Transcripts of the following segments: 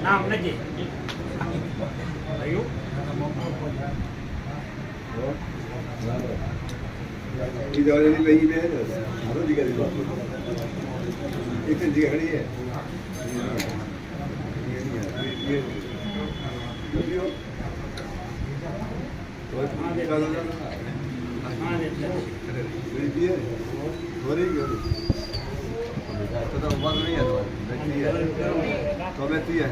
નામ નથી लगी में है ना हर जगह की बात एक जगह खड़ी है तो उम्र नहीं है तो व्यक्ति है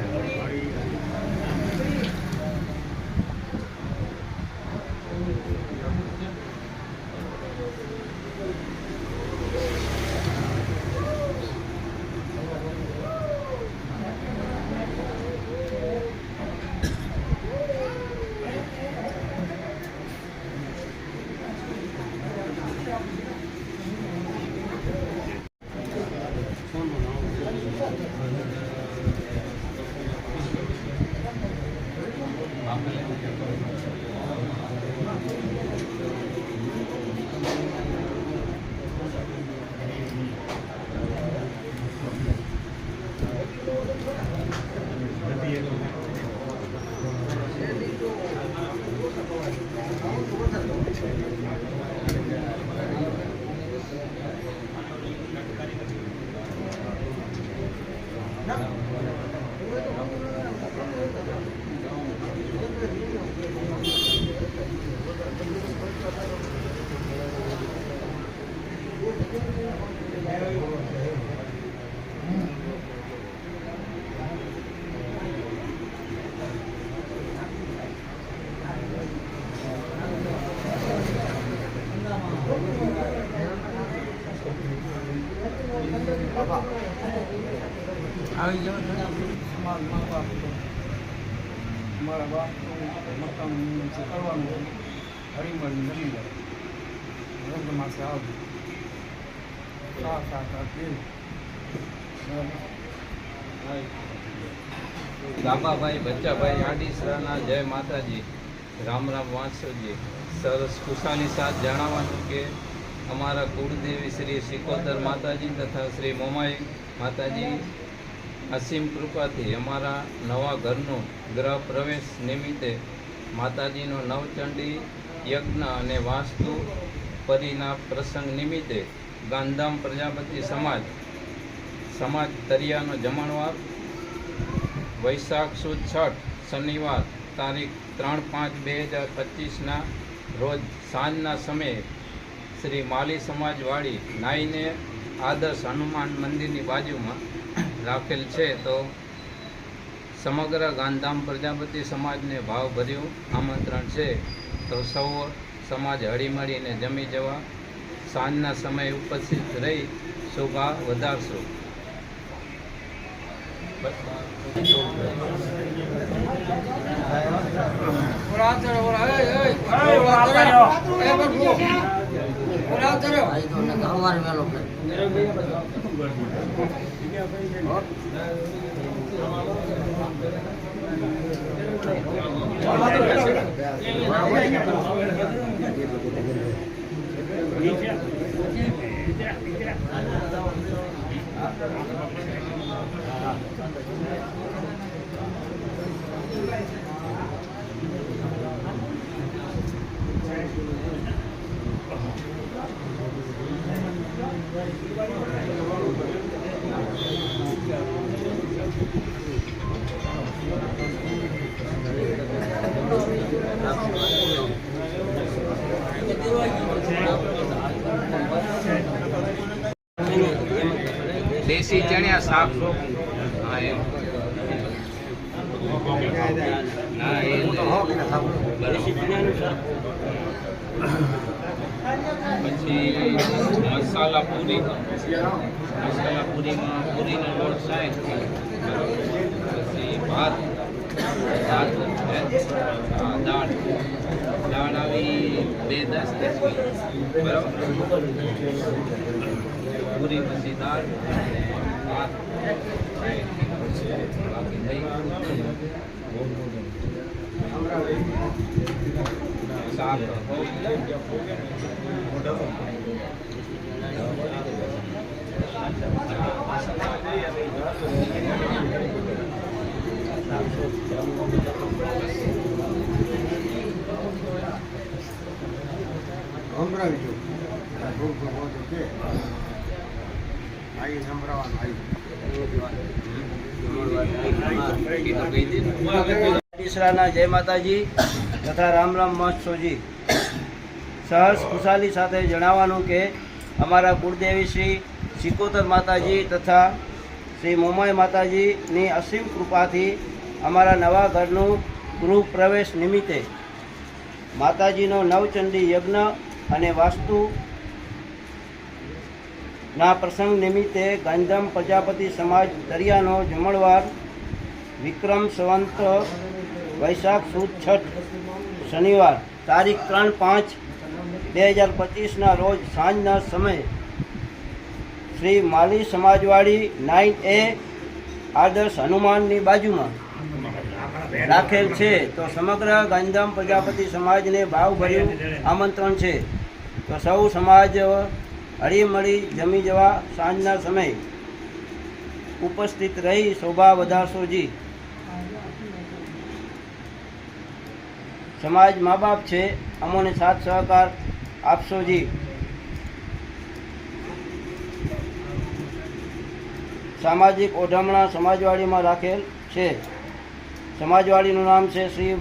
આવી જાવ મારા બાપ મકાન કરવાનું હરીમળી જમી જાય રંગ માસે આવજો ગાબાભાઈ બચ્ચાભાઈ આડીસરાના જય માતાજી રામ રામ વાંચોજી સરસ ખુશાની સાથ જણાવવાનું કે અમારા કુળદેવી શ્રી સિકોદર માતાજી તથા શ્રી મોમાઈ માતાજી અસીમ કૃપાથી અમારા નવા ઘરનું ગૃહ પ્રવેશ નિમિત્તે માતાજીનો નવચંડી યજ્ઞ અને વાસ્તુ પરિના પ્રસંગ નિમિત્તે ગાંધામ પ્રજાપતિ સમાજ તરિયાનો જમણવાર વૈશાખ સુદ 6 શનિવાર તારીખ 3/5/2025ના રોજ સાંજના સમયે શ્રી માલી સમાજવાડી નાઈને આદર્શ હનુમાન મંદિરની બાજુમાં રાખેલ છે. તો સમગ્ર ગાંધામ પ્રજાપતિ સમાજને ભાવભર્યું આમંત્રણ છે. તો સૌ સમાજ હળીમળીને જમી જવા સાંજના સમયે ઉપસ્થિત રહી શોભા વધારશો. દેશી ચણિયા શાક પછી મસાલા પૂરીમાં પૂરીનો લોટ 60 પછી ભાત દાળ આવી 2-10 બરાબર. પૂરી પછી દાળ ભાત બાકી દહીં શાક સંભળાવી જો થોડું થોડું છે આવી સંભળાવાનું તીસરાના જય માતાજી તથા રામ રામ મહોત્સવજી. સહર્ષ ખુશાલી સાથે જણાવવાનું કે અમારા કુળદેવી શ્રી સિકોતર માતાજી તથા શ્રી મોમાઈ માતાજીની અસીમ કૃપાથી અમારા નવા ઘરનું ગૃહ પ્રવેશ નિમિત્તે માતાજીનો નવચંડી યજ્ઞ અને વાસ્તુના પ્રસંગ નિમિત્તે ગાંધીધામ પ્રજાપતિ સમાજ દરિયાનો જમણવાર વિક્રમ સંવંત વૈશાખ સુદ છઠ શનિવાર તારીખ 3/5/2025ના રોજ સાંજના સમયે શ્રી માલી સમાજવાડી 9A આદર્શ હનુમાનની બાજુમાં રાખેલ છે. તો સમગ્ર ગાંધીધામ પ્રજાપતિ સમાજને ભાવભર્યું આમંત્રણ છે. તો સૌ સમાજ હળીમળી જમી જવા સાંજના સમયે ઉપસ્થિત રહી શોભા વધારશોજી. સમાજ મા બાપ છે, અમોને સાથ સહકાર આપશોજી. સામાજિક ઓઢમણા સમાજવાડીમાં રાખેલ છે. સમાજવાડીનું નામ છે શ્રી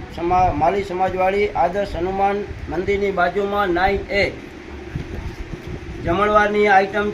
માલી સમાજવાડી આદર્શ હનુમાન મંદિરની બાજુમાં 9A. જમણવારની આઈટમ છે